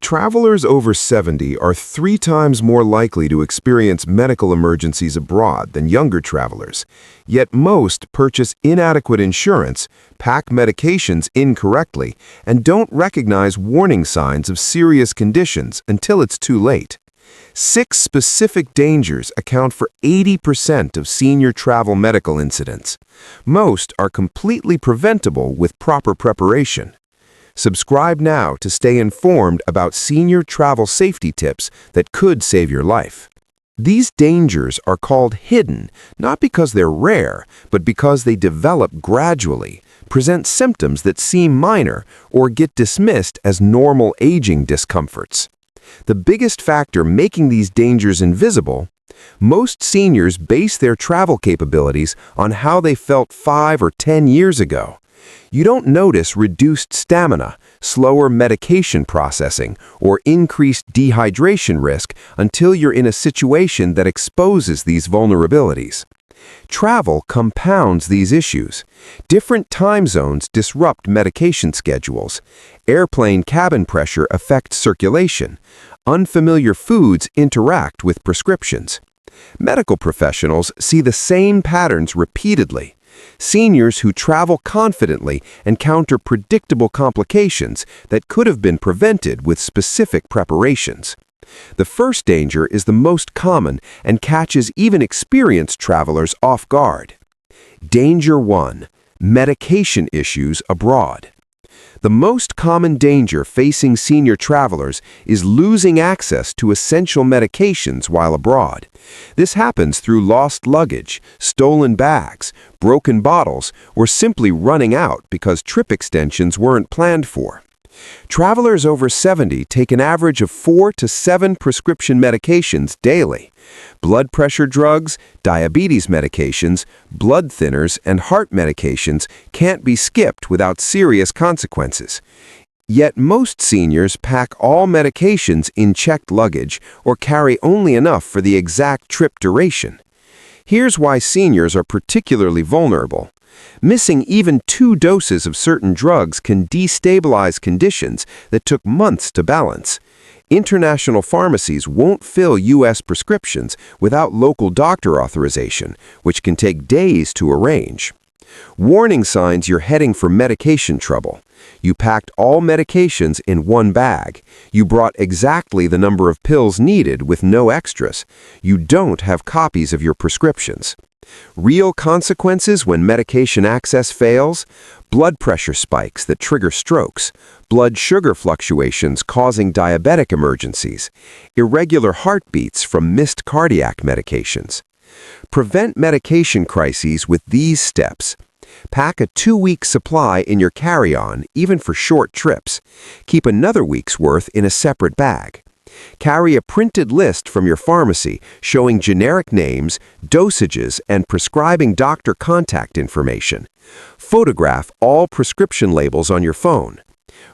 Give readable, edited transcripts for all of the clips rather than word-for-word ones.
Travelers over 70 are 3 times more likely to experience medical emergencies abroad than younger travelers. Yet most purchase inadequate insurance, pack medications incorrectly, and don't recognize warning signs of serious conditions until it's too late. 6 specific dangers account for 80% of senior travel medical incidents. Most are completely preventable with proper preparation. Subscribe now to stay informed about senior travel safety tips that could save your life. These dangers are called hidden, not because they're rare, but because they develop gradually, present symptoms that seem minor, or get dismissed as normal aging discomforts. The biggest factor making these dangers invisible: most seniors base their travel capabilities on how they felt 5 or 10 years ago. You don't notice reduced stamina, slower medication processing, or increased dehydration risk until you're in a situation that exposes these vulnerabilities. Travel compounds these issues. Different time zones disrupt medication schedules. Airplane cabin pressure affects circulation. Unfamiliar foods interact with prescriptions. Medical professionals see the same patterns repeatedly. Seniors who travel confidently encounter predictable complications that could have been prevented with specific preparations. The first danger is the most common and catches even experienced travelers off guard. Danger 1: medication issues abroad. The most common danger facing senior travelers is losing access to essential medications while abroad. This happens through lost luggage, stolen bags, broken bottles, or simply running out because trip extensions weren't planned for. Travelers over 70 take an average of 4 to 7 prescription medications daily. Blood pressure drugs, diabetes medications, blood thinners, and heart medications can't be skipped without serious consequences. Yet most seniors pack all medications in checked luggage or carry only enough for the exact trip duration. Here's why seniors are particularly vulnerable. Missing even 2 doses of certain drugs can destabilize conditions that took months to balance. International pharmacies won't fill U.S. prescriptions without local doctor authorization, which can take days to arrange. Warning signs you're heading for medication trouble. You packed all medications in one bag. You brought exactly the number of pills needed with no extras. You don't have copies of your prescriptions. Real consequences when medication access fails: blood pressure spikes that trigger strokes, blood sugar fluctuations causing diabetic emergencies, irregular heartbeats from missed cardiac medications. Prevent medication crises with these steps. Pack a 2-week supply in your carry-on, even for short trips. Keep another week's worth in a separate bag. Carry a printed list from your pharmacy showing generic names, dosages, and prescribing doctor contact information. Photograph all prescription labels on your phone.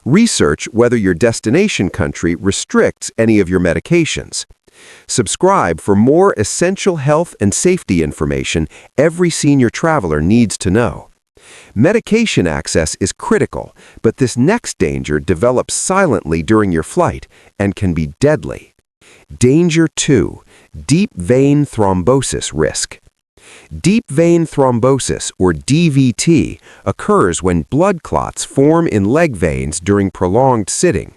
Research whether your destination country restricts any of your medications. Subscribe for more essential health and safety information every senior traveler needs to know. Medication access is critical, but this next danger develops silently during your flight and can be deadly. Danger 2: deep vein thrombosis risk. Deep vein thrombosis, or DVT, occurs when blood clots form in leg veins during prolonged sitting.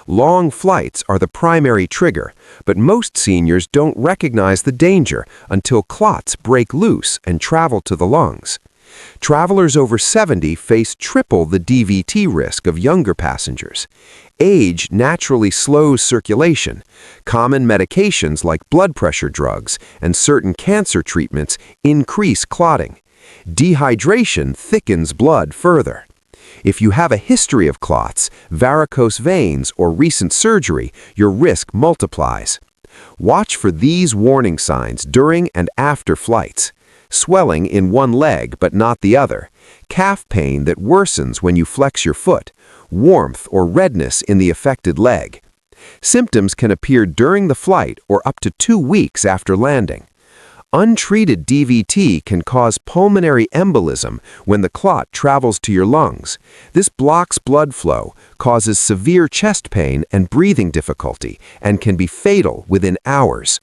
Long flights are the primary trigger, but most seniors don't recognize the danger until clots break loose and travel to the lungs. Travelers over 70 face triple the DVT risk of younger passengers. Age naturally slows circulation. Common medications like blood pressure drugs and certain cancer treatments increase clotting. Dehydration thickens blood further. If you have a history of clots, varicose veins, or recent surgery, your risk multiplies. Watch for these warning signs during and after flights: swelling in one leg but not the other, calf pain that worsens when you flex your foot, warmth or redness in the affected leg. Symptoms can appear during the flight or up to 2 weeks after landing. Untreated DVT can cause pulmonary embolism when the clot travels to your lungs. This blocks blood flow, causes severe chest pain and breathing difficulty, and can be fatal within hours.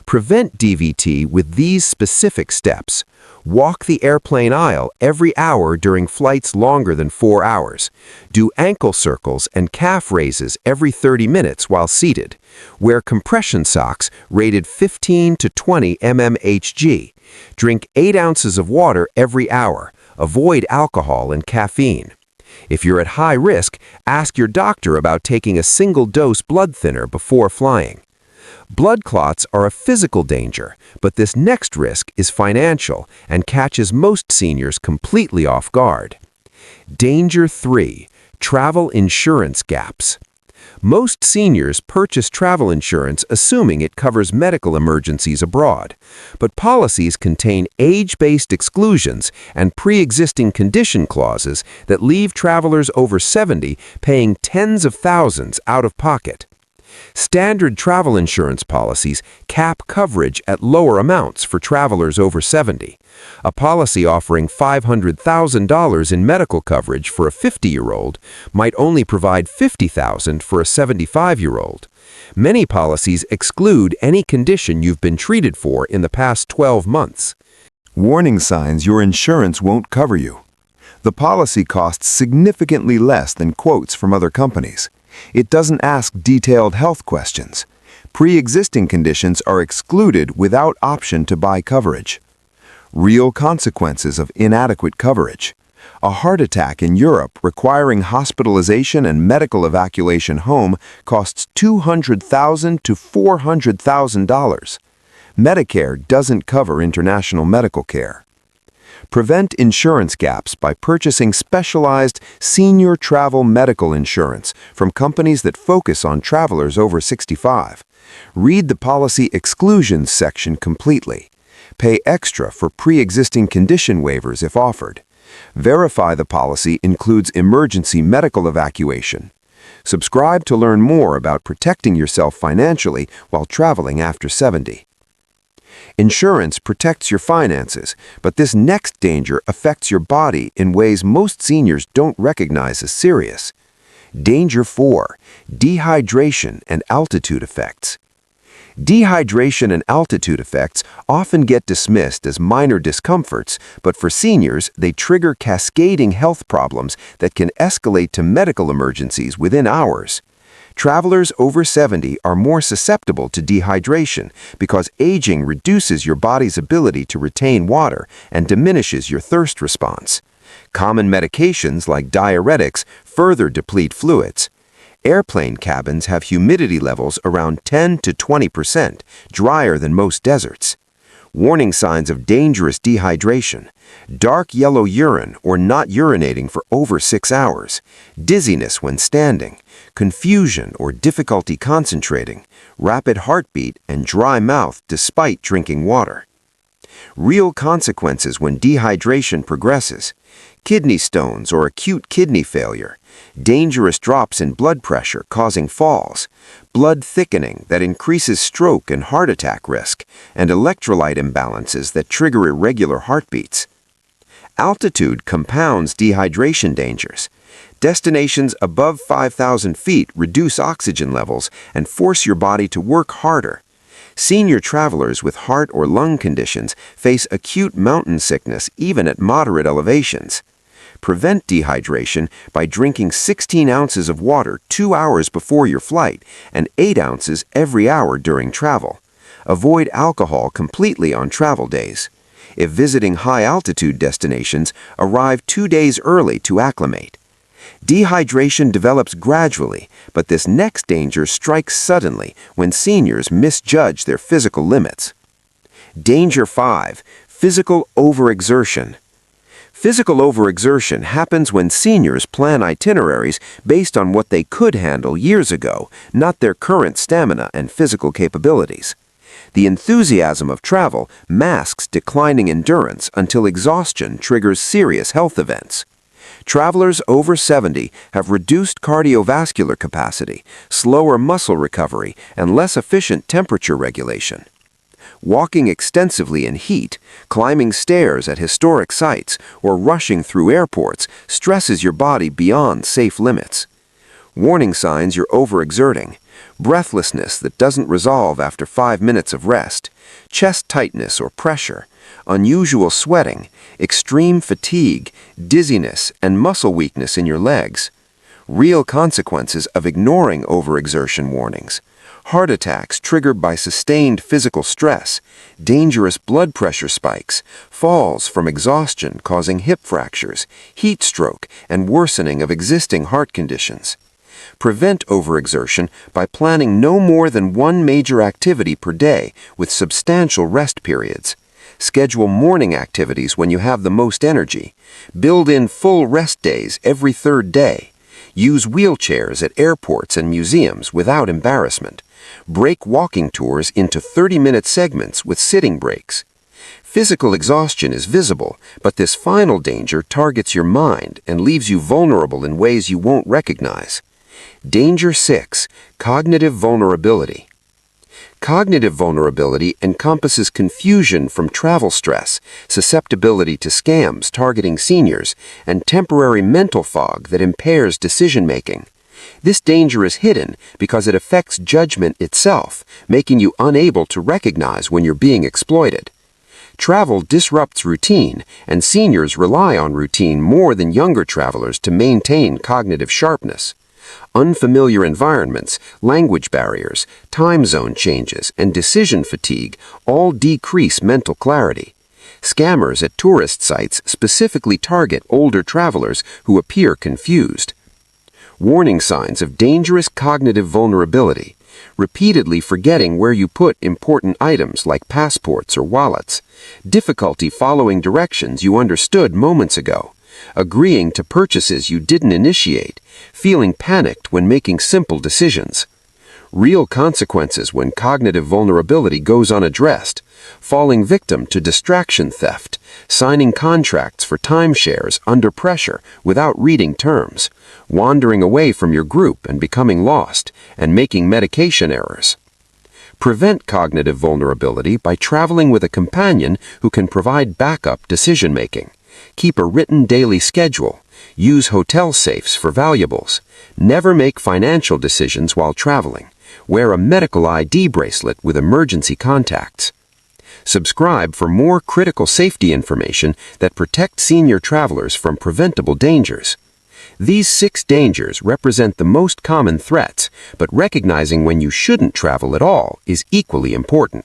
Prevent DVT with these specific steps. Walk the airplane aisle every hour during flights longer than 4 hours. Do ankle circles and calf raises every 30 minutes while seated. Wear compression socks rated 15 to 20 mmHg. Drink 8 ounces of water every hour. Avoid alcohol and caffeine. If you're at high risk, ask your doctor about taking a single-dose blood thinner before flying. Blood clots are a physical danger, but this next risk is financial and catches most seniors completely off guard. Danger 3. Travel insurance gaps. Most seniors purchase travel insurance assuming it covers medical emergencies abroad, but policies contain age-based exclusions and pre-existing condition clauses that leave travelers over 70 paying tens of thousands out of pocket. Standard travel insurance policies cap coverage at lower amounts for travelers over 70. A policy offering $500,000 in medical coverage for a 50-year-old might only provide $50,000 for a 75-year-old. Many policies exclude any condition you've been treated for in the past 12 months. Warning signs your insurance won't cover you. The policy costs significantly less than quotes from other companies. It doesn't ask detailed health questions. Pre-existing conditions are excluded without option to buy coverage. Real consequences of inadequate coverage. A heart attack in Europe requiring hospitalization and medical evacuation home costs $200,000 to $400,000. Medicare doesn't cover international medical care. Prevent insurance gaps by purchasing specialized senior travel medical insurance from companies that focus on travelers over 65. Read the policy exclusions section completely. Pay extra for pre-existing condition waivers if offered. Verify the policy includes emergency medical evacuation. Subscribe to learn more about protecting yourself financially while traveling after 70. Insurance protects your finances, but this next danger affects your body in ways most seniors don't recognize as serious. Danger 4. Dehydration and altitude effects. Dehydration and altitude effects often get dismissed as minor discomforts, but for seniors, they trigger cascading health problems that can escalate to medical emergencies within hours. Travelers over 70 are more susceptible to dehydration because aging reduces your body's ability to retain water and diminishes your thirst response. Common medications like diuretics further deplete fluids. Airplane cabins have humidity levels around 10 to 20%, drier than most deserts. Warning signs of dangerous dehydration: dark yellow urine or not urinating for over 6 hours, dizziness when standing, confusion or difficulty concentrating, rapid heartbeat, and dry mouth despite drinking water. Real consequences when dehydration progresses: kidney stones or acute kidney failure, dangerous drops in blood pressure causing falls, blood thickening that increases stroke and heart attack risk, and electrolyte imbalances that trigger irregular heartbeats. Altitude compounds dehydration dangers. Destinations above 5,000 feet reduce oxygen levels and force your body to work harder. Senior travelers with heart or lung conditions face acute mountain sickness even at moderate elevations. Prevent dehydration by drinking 16 ounces of water 2 hours before your flight and 8 ounces every hour during travel. Avoid alcohol completely on travel days. If visiting high-altitude destinations, arrive 2 days early to acclimate. Dehydration develops gradually, but this next danger strikes suddenly when seniors misjudge their physical limits. Danger 5. Physical overexertion. Physical overexertion happens when seniors plan itineraries based on what they could handle years ago, not their current stamina and physical capabilities. The enthusiasm of travel masks declining endurance until exhaustion triggers serious health events. Travelers over 70 have reduced cardiovascular capacity, slower muscle recovery, and less efficient temperature regulation. walking extensively in heat, climbing stairs at historic sites, or rushing through airports stresses your body beyond safe limits. Warning signs you're overexerting: breathlessness that doesn't resolve after 5 minutes of rest, chest tightness or pressure, unusual sweating, extreme fatigue, dizziness, and muscle weakness in your legs. Real consequences of ignoring overexertion warnings: heart attacks triggered by sustained physical stress, dangerous blood pressure spikes, falls from exhaustion causing hip fractures, heat stroke, and worsening of existing heart conditions. Prevent overexertion by planning no more than one major activity per day with substantial rest periods. Schedule morning activities when you have the most energy. Build in full rest days every third day. Use wheelchairs at airports and museums without embarrassment. Break walking tours into 30-minute segments with sitting breaks. Physical exhaustion is visible, but this final danger targets your mind and leaves you vulnerable in ways you won't recognize. Danger 6: cognitive vulnerability. Cognitive vulnerability encompasses confusion from travel stress, susceptibility to scams targeting seniors, and temporary mental fog that impairs decision-making. This danger is hidden because it affects judgment itself, making you unable to recognize when you're being exploited. Travel disrupts routine, and seniors rely on routine more than younger travelers to maintain cognitive sharpness. Unfamiliar environments, language barriers, time zone changes, and decision fatigue all decrease mental clarity. Scammers at tourist sites specifically target older travelers who appear confused. Warning signs of dangerous cognitive vulnerability: repeatedly forgetting where you put important items like passports or wallets, difficulty following directions you understood moments ago, agreeing to purchases you didn't initiate, feeling panicked when making simple decisions. Real consequences when cognitive vulnerability goes unaddressed: falling victim to distraction theft, signing contracts for timeshares under pressure without reading terms, wandering away from your group and becoming lost, and making medication errors. Prevent cognitive vulnerability by traveling with a companion who can provide backup decision-making. Keep a written daily schedule. Use hotel safes for valuables. Never make financial decisions while traveling. Wear a medical ID bracelet with emergency contacts. Subscribe for more critical safety information that protect senior travelers from preventable dangers. These 6 dangers represent the most common threats, but recognizing when you shouldn't travel at all is equally important.